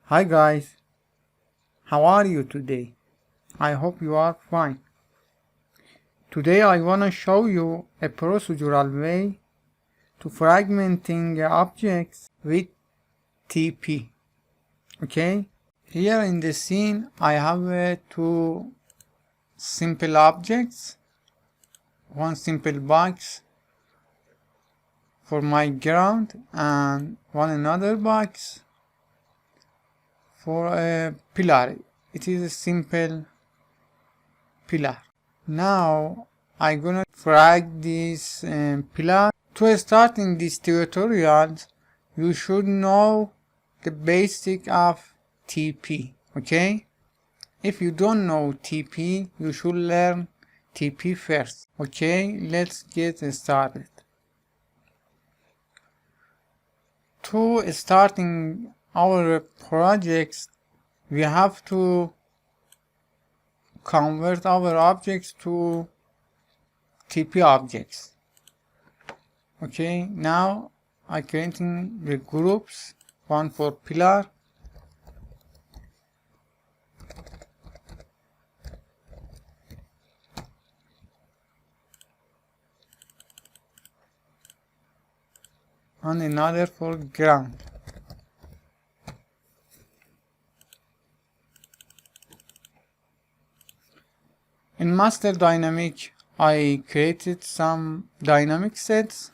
Hi guys, how are you today? I hope you are fine. Today I want to show you a procedural way to fragmenting objects with TP. Okay, here in the scene I have two simple objects, one simple box for my ground and one another box for a pillar. It is a simple pillar. Now I'm gonna frag this pillar. To start in this tutorial, you should know the basic of TP. Okay? If you don't know TP, you should learn TP first. Okay, let's get started. To starting our projects, we have to convert our objects to TP objects. Okay, now I'm creating the groups, one for pillar, and another for ground. In Master Dynamic, I created some dynamic sets.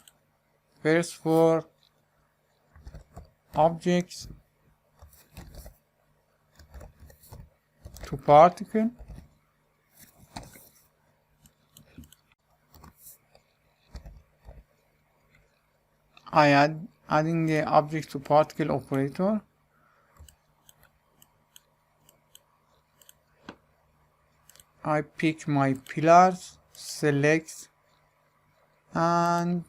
First for objects to particle. Adding the object to particle operator. I pick my pillars, select, and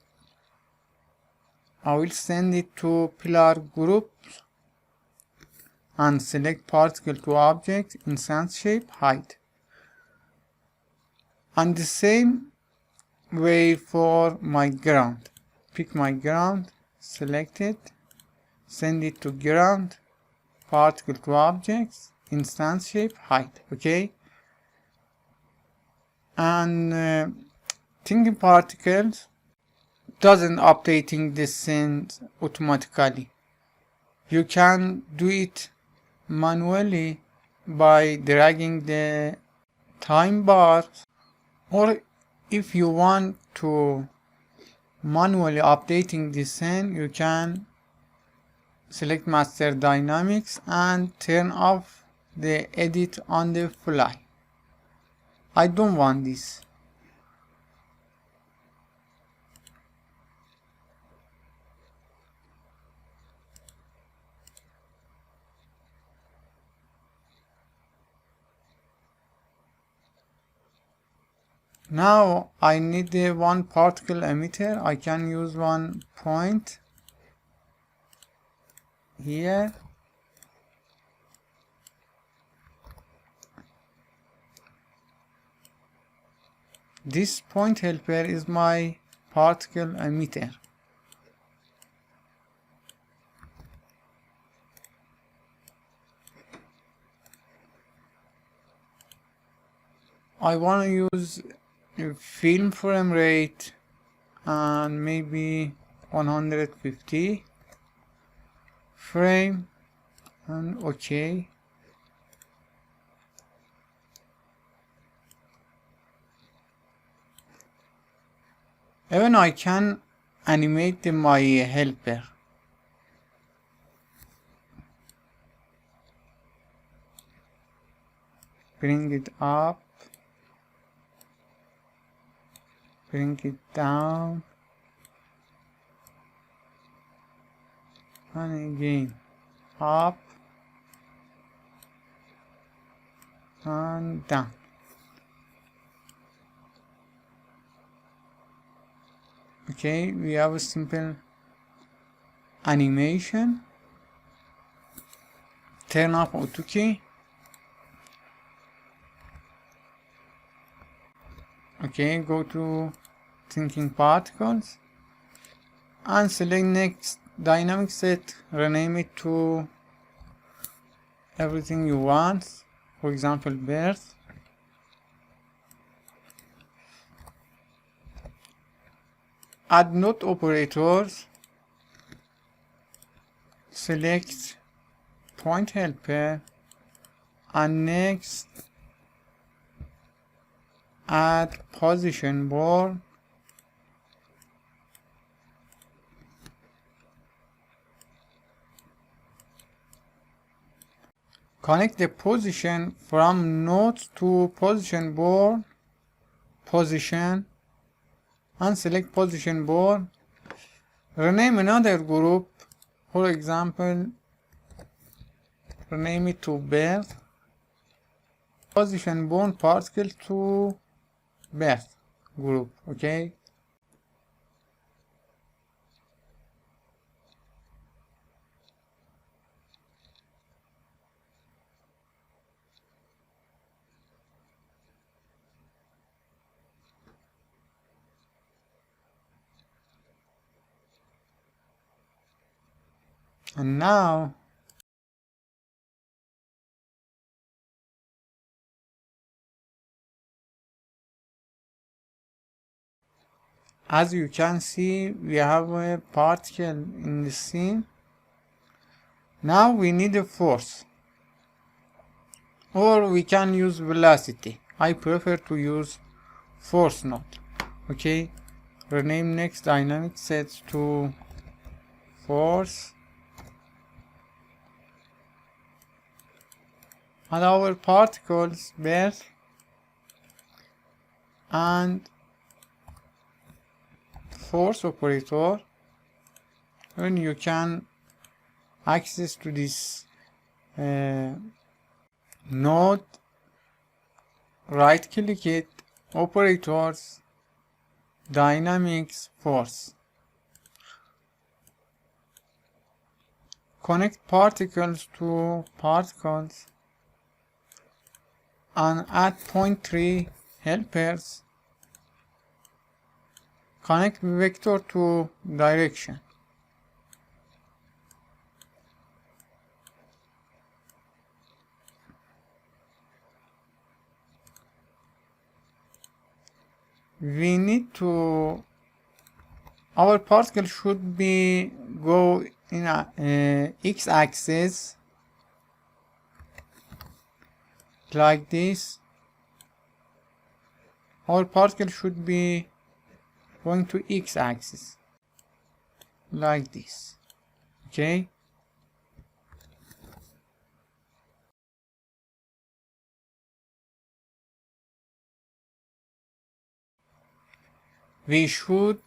I will send it to pillar group and select particle to object, instance shape, height. And the same way for my ground. Pick my ground, select it, send it to ground, particle to objects, instance shape, height. Okay? And thinkingParticles doesn't updating the scenes automatically. You can do it manually by dragging the time bar, or if you want to manually updating the scene, you can select Master Dynamics and turn off the edit on the fly. I don't want this. Now I need the one particle emitter. I can use one point here. This point helper is my particle emitter. I want to use film frame rate and maybe 150 frame, and OK. Even I can animate my helper. Bring it up, bring it down, and again up and down. Okay, we have a simple animation. Turn off AutoCAD. Okay, go to thinkingParticles and select next dynamic set, rename it to everything you want, for example birth. Add node operators, select point helper, and next add position born, connect the position from node to position born position, and select position born. Rename another group, for example rename it to birth, position born particle to birth group. Okay, and now as you can see we have a particle in the scene. Now we need a force, or we can use velocity. I prefer to use force node. Okay, rename next dynamic set to force, and our particles birth, and force operator. When you can access to this node, right click it, operators, dynamics, force. Connect particles to particles and add 0.3 helpers. Connect vector to direction. We need to, our particle should be go in a x-axis like this. Our particle should be going to x-axis like this. Okay, we should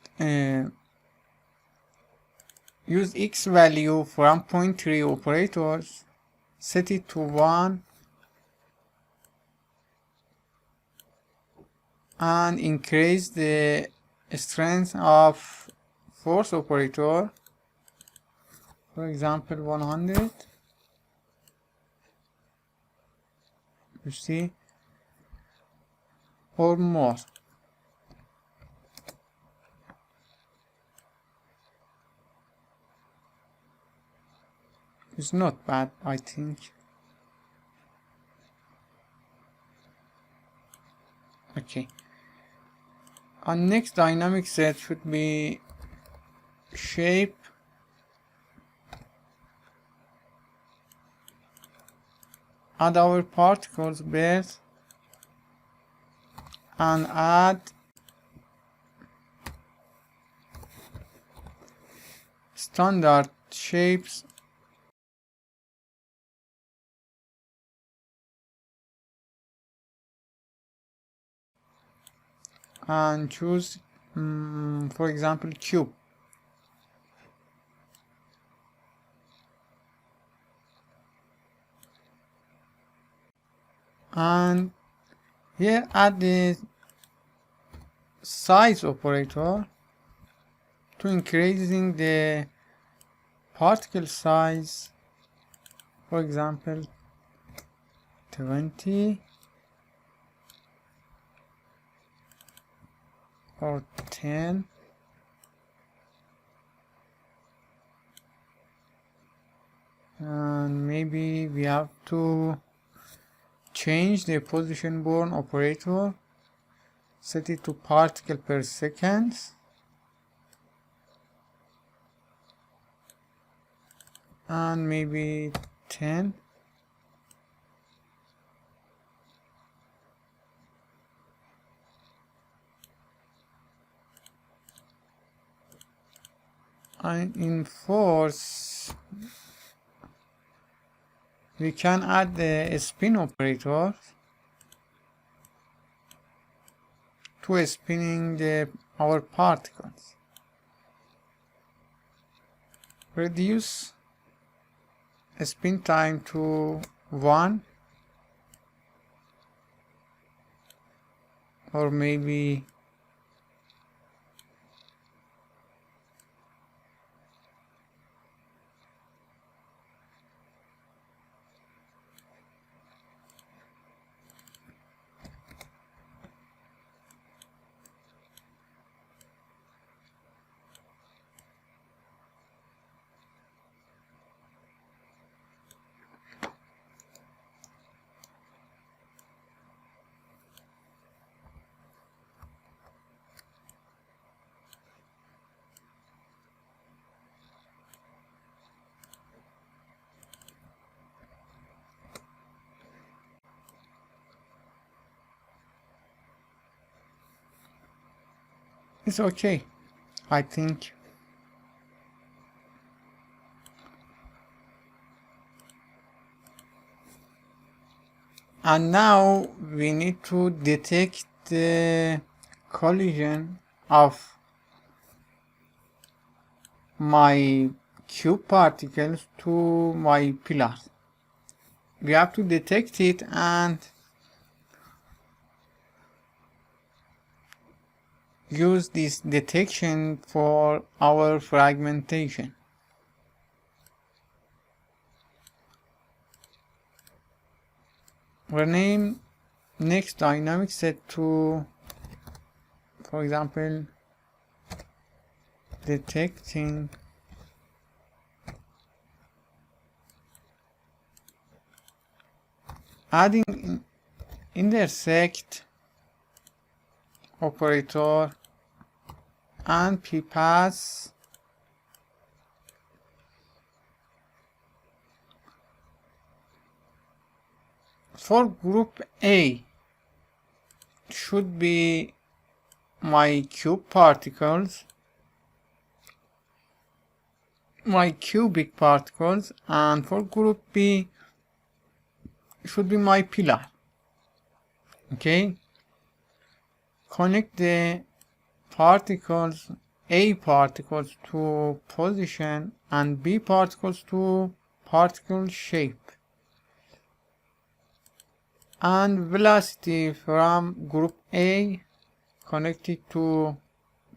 use x value from 0.3 operators, set it to 1, and increase the strength of force operator, for example 100. You see, or more. It's not bad, I think. Okay, our next dynamic set should be shape, add our particles birth, and add standard shapes, and choose for example cube. And here add the size operator to increasing the particle size, for example 20 or 10, and maybe we have to change the position born operator, set it to particle per second, and maybe 10. And in force we can add the spin operator to spinning our particles. Reduce spin time to 1, or maybe it's okay, I think. And now we need to detect the collision of my cube particles to my pillars. We have to detect it and use this detection for our fragmentation. Rename next dynamic set to, for example, detecting adding intersect operator and p-pass for group A should be my cube particles, my cubic particles, and for group B should be my pillar. Okay, connect the particles, A particles to position and B particles to particle shape, and velocity from group A connected to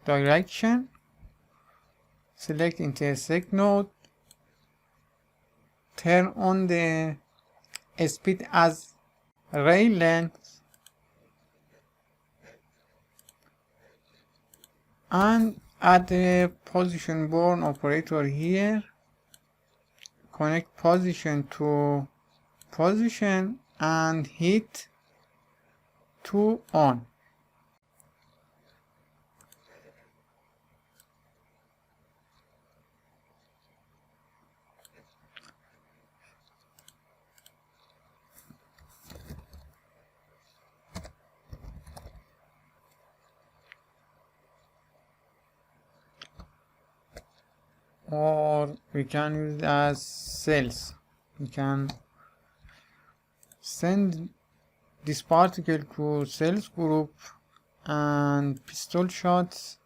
direction. Select intersect node, turn on the speed as ray length, and add the position born operator here. Connect position to position and hit to on. Or we can use it as cells. We can send this particle to cells group and pistol shots,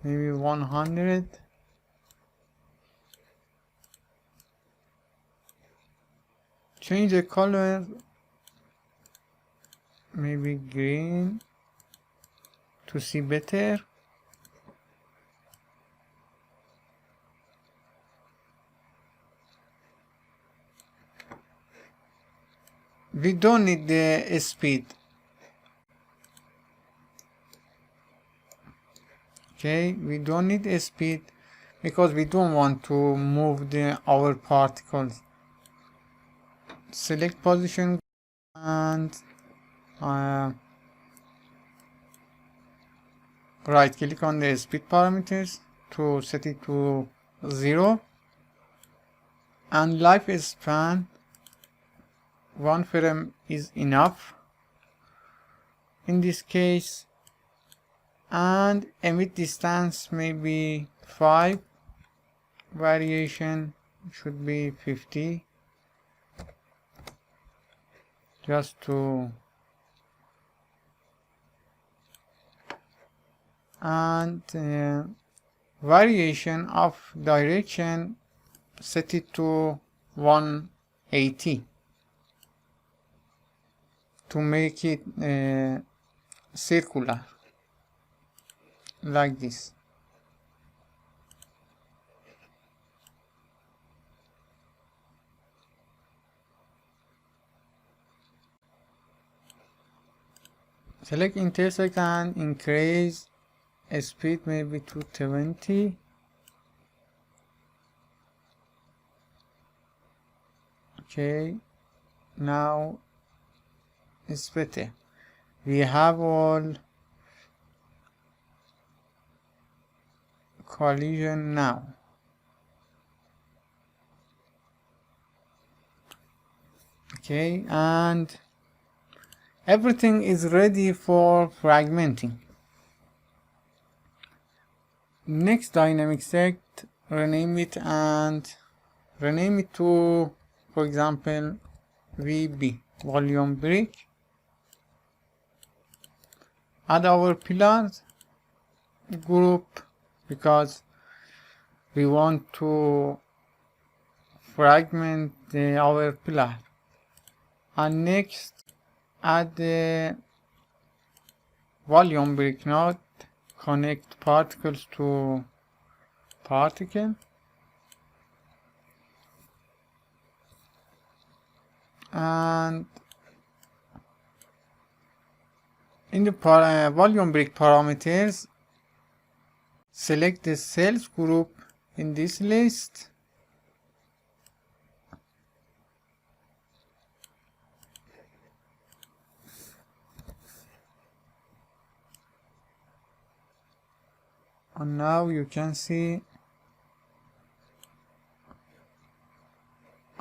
maybe 100. Change the color, maybe green to see better. We don't need the speed. Okay, we don't need a speed. because we don't want to move our particles. Select position and right click on the speed parameters to set it to 0, and lifespan 1 frame is enough in this case, and emit distance maybe 5, variation should be 50, just to, and variation of direction set it to 180 to make it circular like this. Select intersect and increase speed maybe to 20. Okay, now it's better. We have all collision now. Okay, and everything is ready for fragmenting. Next dynamic sect, rename it and rename it to, for example, VB, volume brick. Add our pillars group because we want to fragment our pillar. And next, add the volume brick node, connect particles to particle, and in the volume brick parameters, select the cells group in this list and now you can see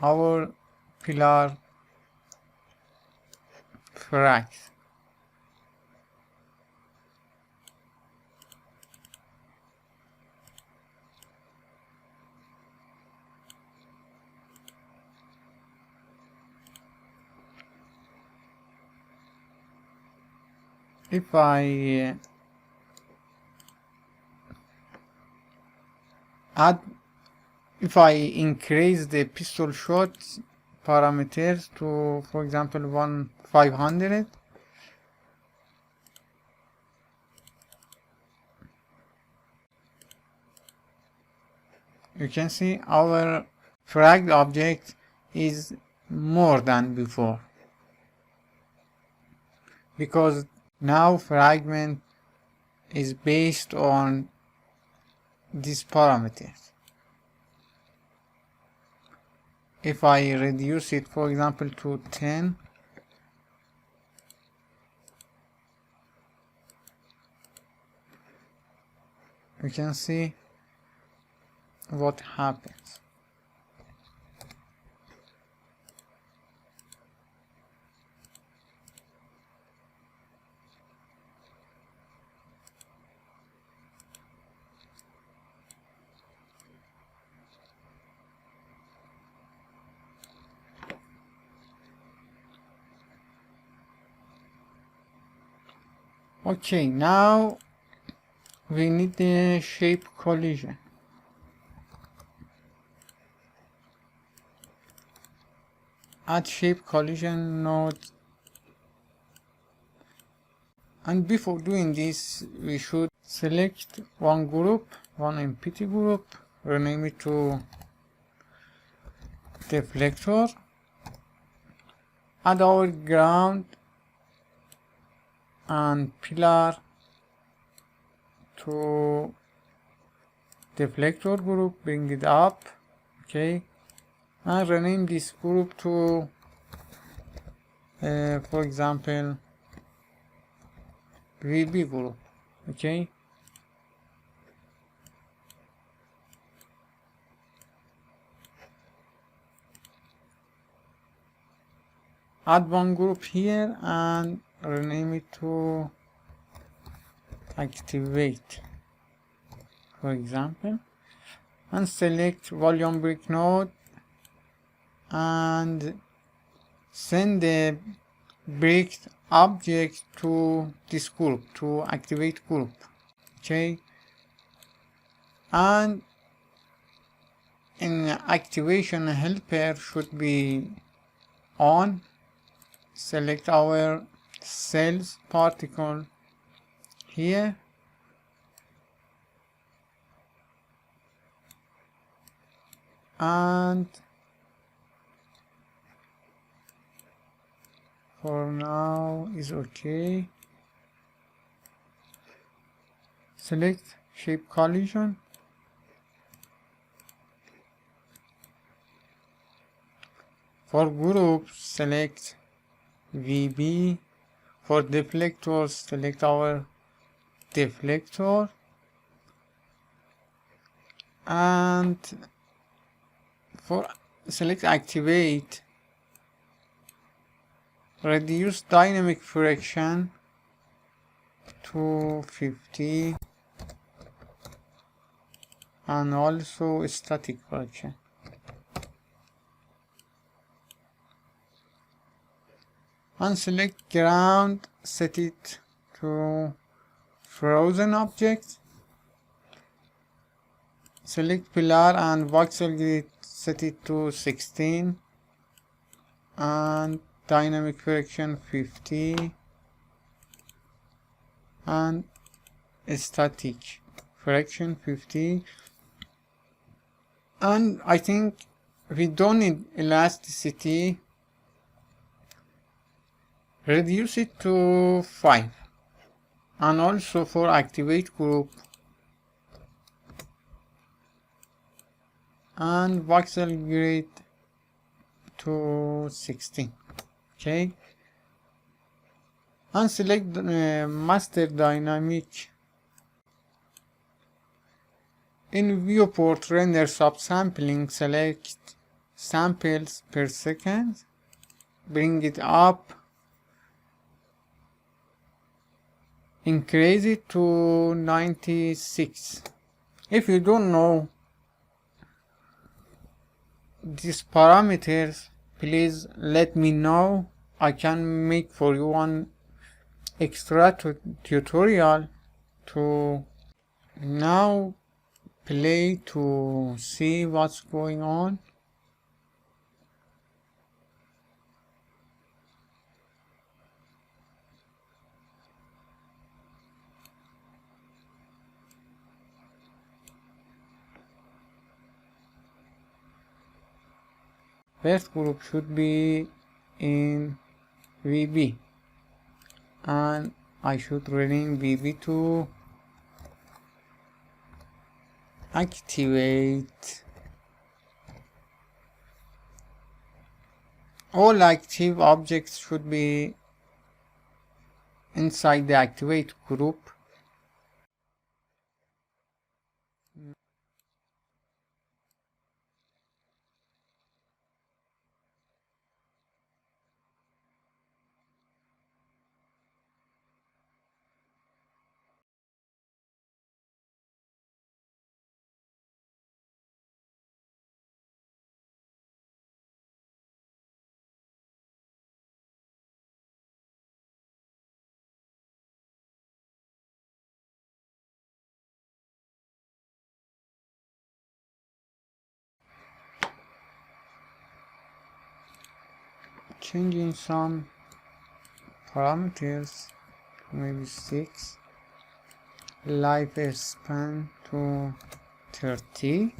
our pillar frags. If I increase the pistol shot parameters to, for example, 500, you can see our fragged object is more than before, because now fragment is based on these parameters. If I reduce it, for example, to 10, you can see what happens. Okay, now we need the shape collision. Add shape collision node, and before doing this we should select one group, one empty group, rename it to deflector, add our ground and pillar to deflector group, bring it up, okay, and rename this group to for example VB group, okay. Add one group here and rename it to activate, for example, and select volume brick node and send the bricked object to this group, to activate group, okay. And in activation helper should be on. Select our cells particle here and for now is okay. Select shape collision, for groups select VB, for deflectors select our deflector, and for select activate, reduce dynamic friction to 50 and also static friction. And select ground, set it to frozen object. Select pillar and voxel grid, set it to 16 and dynamic friction 50 and static friction 50. And I think we don't need elasticity, reduce it to 5. And also for activate group and voxel grid to 16, okay. And select master dynamic. In viewport render subsampling, select samples per second, bring it up, increase it to 96. If you don't know these parameters, please let me know. I can make for you one extra tutorial to now play to see what's going on. First group should be in VB and I should rename VB to activate. All active objects should be inside the activate group. Changing some parameters, maybe 6, lifespan to 30.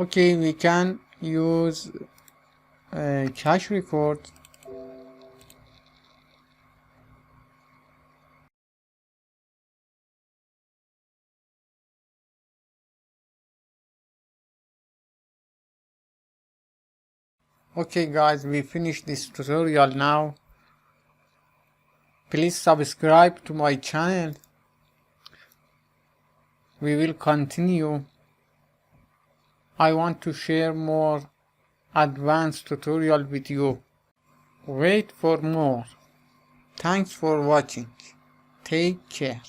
Okay, we can use cache record. Okay guys, we finished this tutorial now. Please subscribe to my channel. We will continue. I want to share more advanced tutorial with you. Wait for more. Thanks for watching. Take care.